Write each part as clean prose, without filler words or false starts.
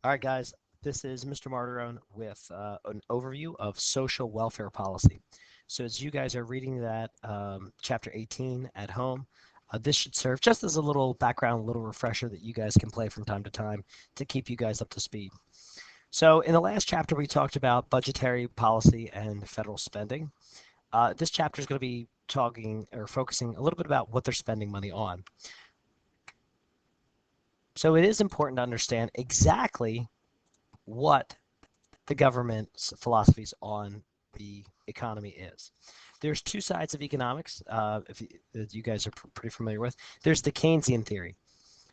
All right, guys, this is Mr. Martirone with an overview of social welfare policy. So, as you guys are reading that chapter 18 at home, this should serve just as a little background, a little refresher that you guys can play from time to time to keep you guys up to speed. So, in the last chapter, we talked about budgetary policy and federal spending. This chapter is going to be talking or focusing a little bit about what they're spending money on. So, it is important to understand exactly what the government's philosophies on the economy is. There's two sides of economics, if you, that you guys are pretty familiar with. There's the Keynesian theory.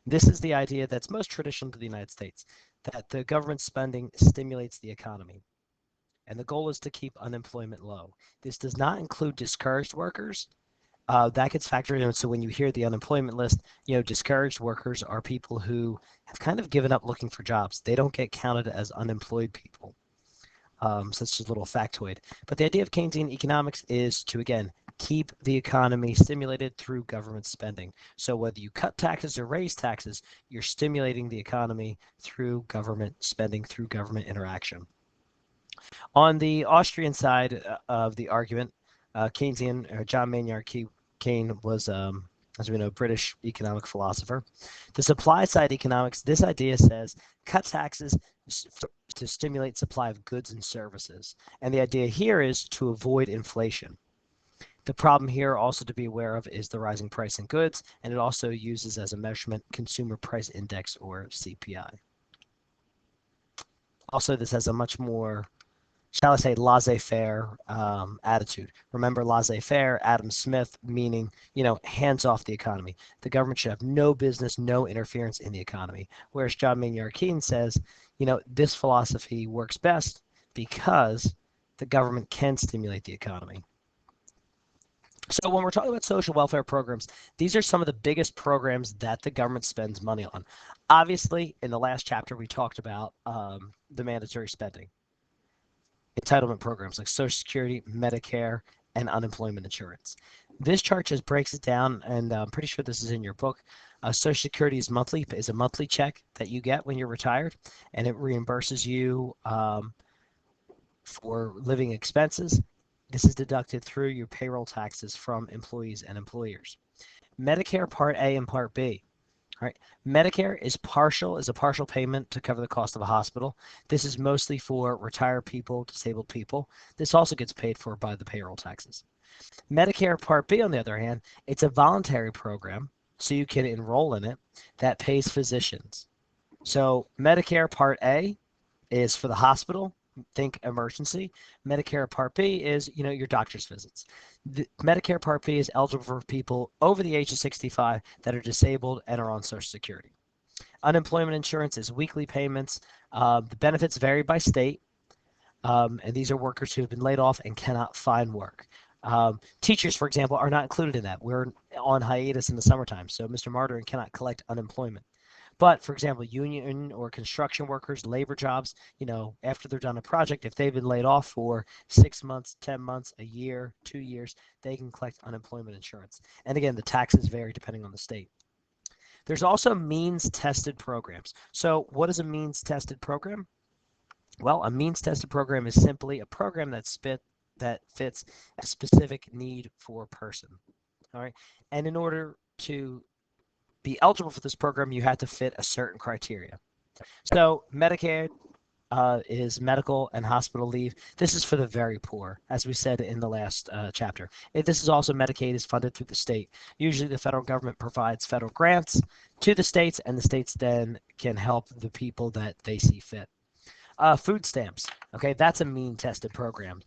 This is the idea that's most traditional to the United States, that the government spending stimulates the economy. And the goal is to keep unemployment low. This does not include discouraged workers. That gets factored in. So when you hear the unemployment list, discouraged workers are people who have kind of given up looking for jobs. They don't get counted as unemployed people. So that's just a little factoid. But the idea of Keynesian economics is to, again, keep the economy stimulated through government spending. So whether you cut taxes or raise taxes, you're stimulating the economy through government spending, through government interaction. On the Austrian side of the argument, Keynesian, or John Maynard Keynes was, as we know, British economic philosopher. The supply side economics, this idea says cut taxes to stimulate supply of goods and services. And the idea here is to avoid inflation. The problem here also to be aware of is the rising price in goods, and it also uses as a measurement Consumer Price Index, or CPI. Also, this has a much more, shall I say, laissez-faire attitude. Remember laissez-faire, Adam Smith, meaning, hands off the economy. The government should have no business, no interference in the economy. Whereas John Maynard Keynes says, this philosophy works best because the government can stimulate the economy. So when we're talking about social welfare programs, these are some of the biggest programs that the government spends money on. Obviously, in the last chapter, we talked about the mandatory spending, entitlement programs like Social Security, Medicare, and unemployment insurance. This chart just breaks it down, and I'm pretty sure this is in your book. Social Security is a monthly check that you get when you're retired, and it reimburses you for living expenses. This is deducted through your payroll taxes from employees and employers. Medicare Part A and Part B. All right. Medicare is a partial payment to cover the cost of a hospital. This is mostly for retired people, disabled people. This also gets paid for by the payroll taxes. Medicare Part B, on the other hand, it's a voluntary program, so you can enroll in it, that pays physicians. So Medicare Part A is for the hospital, think emergency. Medicare Part B is, your doctor's visits. The Medicare Part B is eligible for people over the age of 65 that are disabled and are on Social Security. Unemployment insurance is weekly payments. The benefits vary by state, and these are workers who have been laid off and cannot find work. Teachers, for example, are not included in that. We're on hiatus in the summertime, so Mr. Martyrin cannot collect unemployment. But, for example, union or construction workers, labor jobs, after they're done a project, if they've been laid off for 6 months, 10 months, a year, 2 years, they can collect unemployment insurance. And again, the taxes vary depending on the state. There's also means-tested programs. So what is a means-tested program? Well, a means-tested program is simply a program that fits a specific need for a person. All right. And in order to be eligible for this program, you have to fit a certain criteria. So Medicare is medical and hospital leave. This is for the very poor, as we said in the last chapter. This is also Medicaid is funded through the state. Usually the federal government provides federal grants to the states, and the states then can help the people that they see fit. Food stamps. Okay, that's a mean tested program.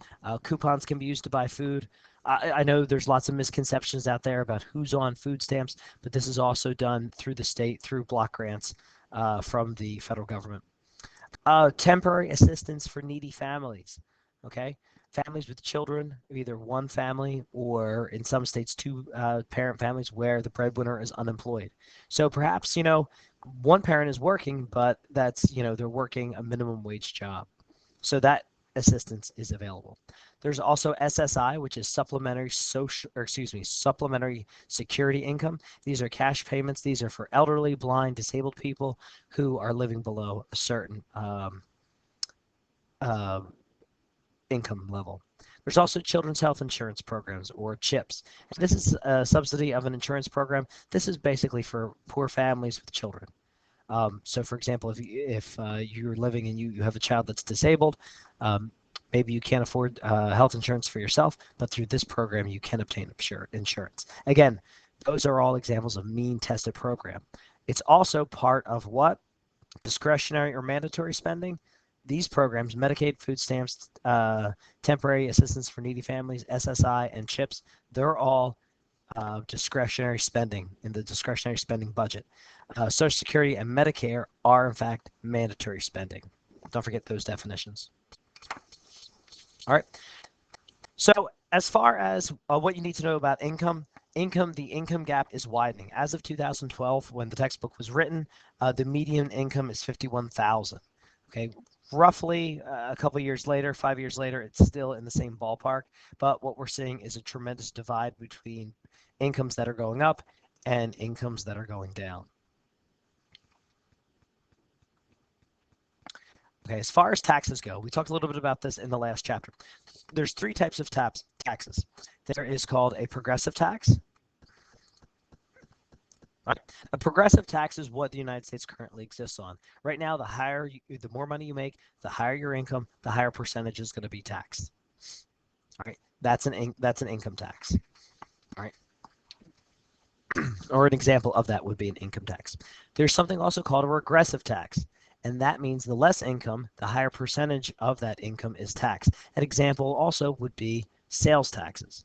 Coupons can be used to buy food. I know there's lots of misconceptions out there about who's on food stamps, but this is also done through the state, through block grants from the federal government. Temporary assistance for needy families. Okay, families with children, either one family or in some states two parent families where the breadwinner is unemployed. So perhaps one parent is working, but that's they're working a minimum wage job. So that assistance is available. There's also SSI, which is supplementary security income. These are cash payments. These are for elderly, blind, disabled people who are living below a certain uh, income level. There's also children's health insurance programs, or CHIPS. This is a subsidy of an insurance program. This is basically for poor families with children. So, for example, if you're living and you have a child that's disabled, um, maybe you can't afford health insurance for yourself, but through this program you can obtain insurance. Again, those are all examples of mean-tested program. It's also part of what? Discretionary or mandatory spending. These programs, Medicaid, food stamps, temporary assistance for needy families, SSI, and CHIPS, they're all discretionary spending in the discretionary spending budget. Social Security and Medicare are, in fact, mandatory spending. Don't forget those definitions. All right. So as far as what you need to know about the income gap is widening. As of 2012, when the textbook was written, the median income is 51,000. Okay, roughly a couple years later, 5 years later, it's still in the same ballpark. But what we're seeing is a tremendous divide between incomes that are going up and incomes that are going down. Okay, as far as taxes go, we talked a little bit about this in the last chapter. There's three types of taxes. There is called a progressive tax. Right. A progressive tax is what the United States currently exists on. Right now, the more money you make, the higher your income, the higher percentage is going to be taxed. All right, that's an income tax. All right, or an example of that would be an income tax. There's something also called a regressive tax, and that means the less income, the higher percentage of that income is taxed. An example also would be sales taxes.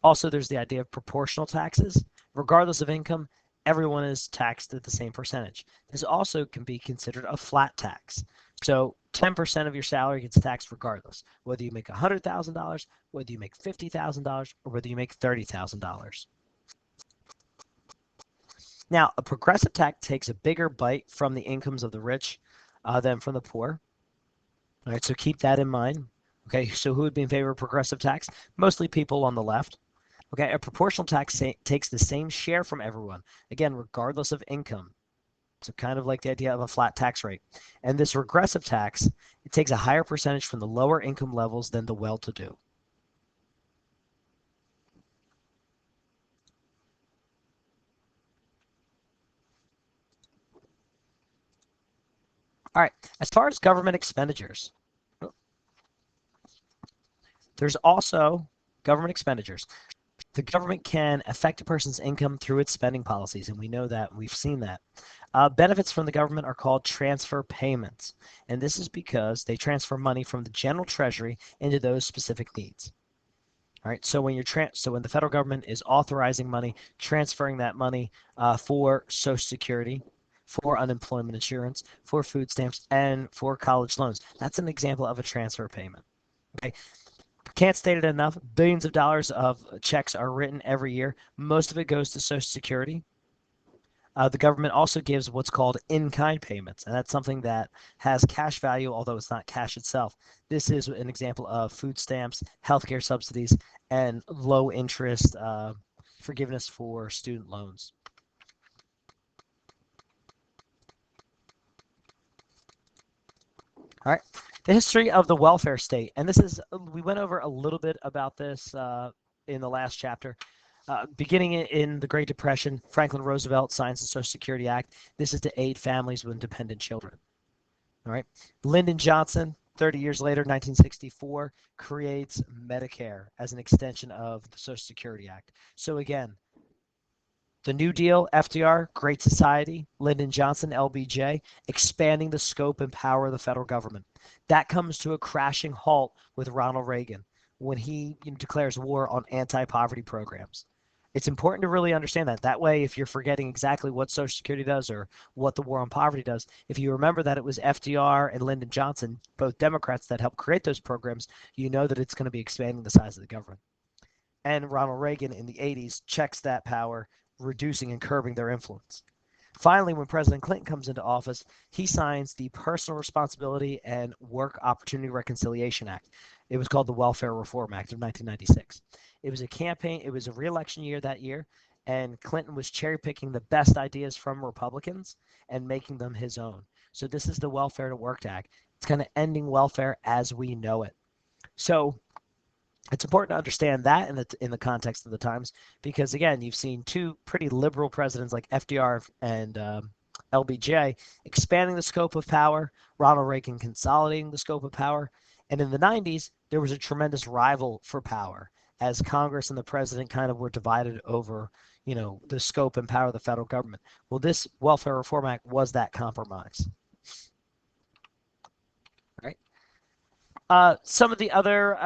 Also, there's the idea of proportional taxes. Regardless of income, everyone is taxed at the same percentage. This also can be considered a flat tax. So 10% of your salary gets taxed regardless, whether you make $100,000, whether you make $50,000, or whether you make $30,000. Now, a progressive tax takes a bigger bite from the incomes of the rich than from the poor. All right, so keep that in mind. Okay, so who would be in favor of progressive tax? Mostly people on the left. Okay, a proportional tax takes the same share from everyone, again, regardless of income. So kind of like the idea of a flat tax rate. And this regressive tax, it takes a higher percentage from the lower income levels than the well-to-do. All right, as far as government expenditures, there's also government expenditures. The government can affect a person's income through its spending policies, and we know that. We've seen that. Benefits from the government are called transfer payments, and this is because they transfer money from the general treasury into those specific needs. All right, so when the federal government is authorizing money, transferring that money for Social Security, for unemployment insurance, for food stamps, and for college loans, that's an example of a transfer payment. Okay, can't state it enough. Billions of dollars of checks are written every year. Most of it goes to Social Security. The government also gives what's called in-kind payments, and that's something that has cash value, although it's not cash itself. This is an example of food stamps, healthcare subsidies, and low interest forgiveness for student loans. All right, the history of the welfare state, and we went over a little bit about this in the last chapter. Beginning in the Great Depression, Franklin Roosevelt signs the Social Security Act. This is to aid families with dependent children. All right, Lyndon Johnson, 30 years later, 1964, creates Medicare as an extension of the Social Security Act. So again, the New Deal, FDR, Great Society, Lyndon Johnson, LBJ, expanding the scope and power of the federal government. That comes to a crashing halt with Ronald Reagan when he declares war on anti-poverty programs. It's important to really understand that. That way, if you're forgetting exactly what Social Security does or what the war on poverty does, if you remember that it was FDR and Lyndon Johnson, both Democrats, that helped create those programs, you know that it's going to be expanding the size of the government. And Ronald Reagan in the 80s checks that power, reducing and curbing their influence. Finally, when President Clinton comes into office, he signs the Personal Responsibility and Work Opportunity Reconciliation Act. It was called the Welfare Reform Act of 1996. It was a campaign, it was a re-election year that year, and Clinton was cherry picking the best ideas from Republicans and making them his own. So this is the Welfare to Work Act. It's kind of ending welfare as we know it. So it's important to understand that in the context of the times, because again, you've seen two pretty liberal presidents like FDR and LBJ expanding the scope of power, Ronald Reagan consolidating the scope of power, and in the 90s there was a tremendous rival for power as Congress and the president kind of were divided over, the scope and power of the federal government. Well, this Welfare Reform Act was that compromise. Right? Some of the other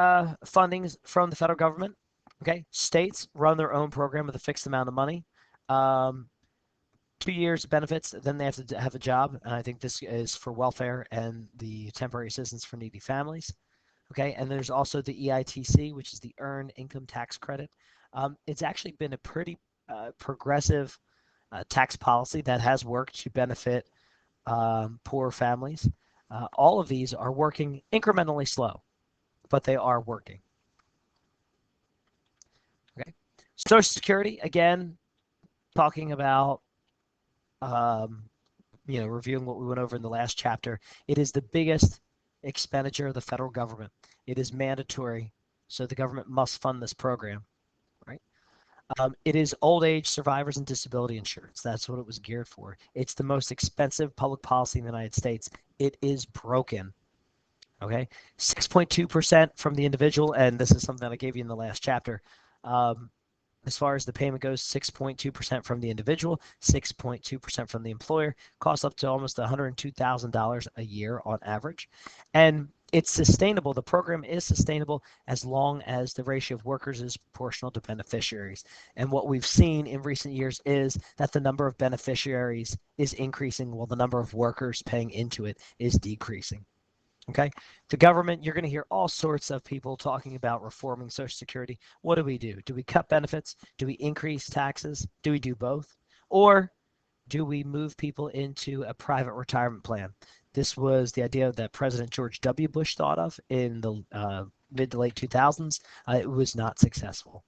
fundings from the federal government. Okay, states run their own program with a fixed amount of money. 2 years benefits, then they have to have a job. And I think this is for welfare and the temporary assistance for needy families. Okay, and there's also the EITC, which is the Earned Income Tax Credit. It's actually been a pretty progressive tax policy that has worked to benefit poor families. All of these are working incrementally slow, but they are working. Okay. Social Security, again, talking about, reviewing what we went over in the last chapter. It is the biggest expenditure of the federal government. It is mandatory, so the government must fund this program, right? It is old age survivors and disability insurance. That's what it was geared for. It's the most expensive public policy in the United States. It is broken. Okay, 6.2% from the individual, and this is something that I gave you in the last chapter. As far as the payment goes, 6.2% from the individual, 6.2% from the employer, costs up to almost $102,000 a year on average. And it's sustainable. The program is sustainable as long as the ratio of workers is proportional to beneficiaries. And what we've seen in recent years is that the number of beneficiaries is increasing while the number of workers paying into it is decreasing. Okay, the government, you're going to hear all sorts of people talking about reforming Social Security. What do? Do we cut benefits? Do we increase taxes? Do we do both? Or do we move people into a private retirement plan? This was the idea that President George W. Bush thought of in the mid to late 2000s. It was not successful.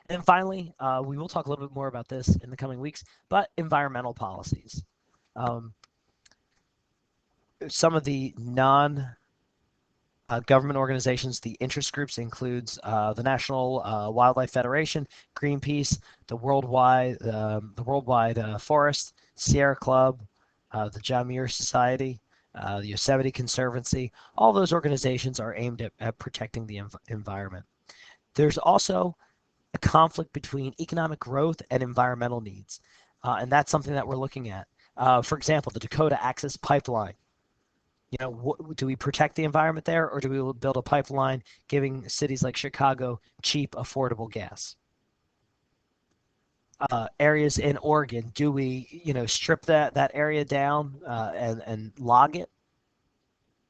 And finally, we will talk a little bit more about this in the coming weeks, but environmental policies. Some of the non-government organizations, the interest groups includes the National Wildlife Federation, Greenpeace, the Worldwide Forest, Sierra Club, the John Muir Society, the Yosemite Conservancy. All those organizations are aimed at protecting the environment. There's also a conflict between economic growth and environmental needs, and that's something that we're looking at. For example, the Dakota Access Pipeline. Do we protect the environment there, or do we build a pipeline giving cities like Chicago cheap, affordable gas? Areas in Oregon, do we, strip that area down and log it,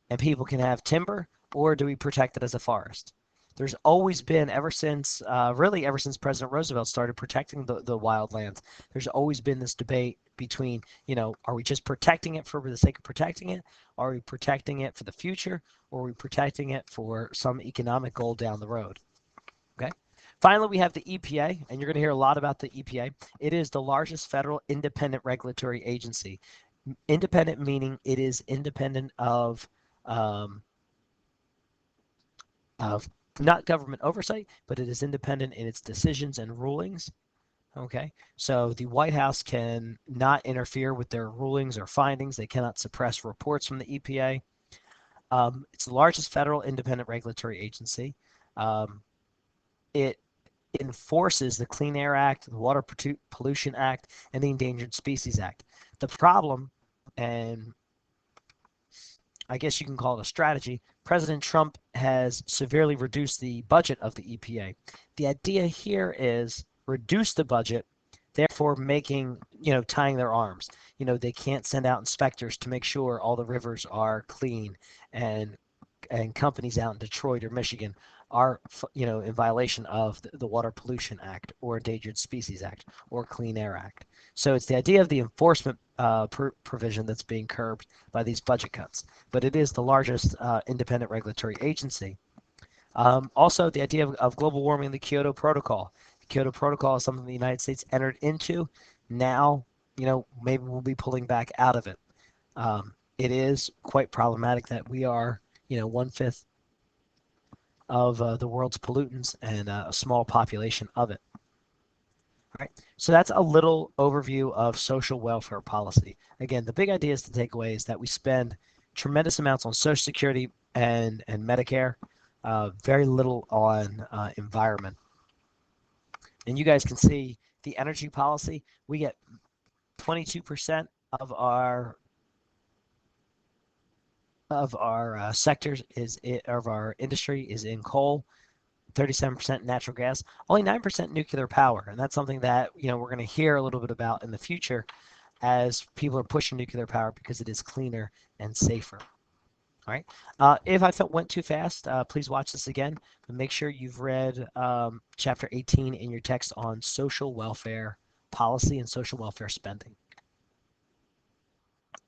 and people can have timber, or do we protect it as a forest? There's always been, ever since President Roosevelt started protecting the wildlands, there's always been this debate between, are we just protecting it for the sake of protecting it? Are we protecting it for the future? Or are we protecting it for some economic goal down the road? Okay. Finally, we have the EPA, and you're going to hear a lot about the EPA. It is the largest federal independent regulatory agency. Independent meaning it is independent of not government oversight, but it is independent in its decisions and rulings. Okay, so the White House can not interfere with their rulings or findings. They cannot suppress reports from the EPA. It's the largest federal independent regulatory agency. It enforces the Clean Air Act, the Water Pollution Act, and the Endangered Species Act. The problem, and I guess you can call it a strategy, President Trump has severely reduced the budget of the EPA. The idea here is reduce the budget, therefore tying their arms. They can't send out inspectors to make sure all the rivers are clean, and companies out in Detroit or Michigan are in violation of the Water Pollution Act or Endangered Species Act or Clean Air Act. So it's the idea of the enforcement provision that's being curbed by these budget cuts. But it is the largest independent regulatory agency. Also, the idea of global warming, the Kyoto Protocol. The Kyoto Protocol is something the United States entered into. Now, maybe we'll be pulling back out of it. It is quite problematic that we are, one-fifth of the world's pollutants and a small population of it. All right. So that's a little overview of social welfare policy. Again, the big ideas to take away is that we spend tremendous amounts on Social Security and Medicare, very little on environment. And you guys can see the energy policy. We get 22% of our sectors of our industry is in coal, 37% natural gas, only 9% nuclear power. And that's something that, we're going to hear a little bit about in the future as people are pushing nuclear power because it is cleaner and safer. All right. If I went too fast, please watch this again. But make sure you've read chapter 18 in your text on social welfare policy and social welfare spending.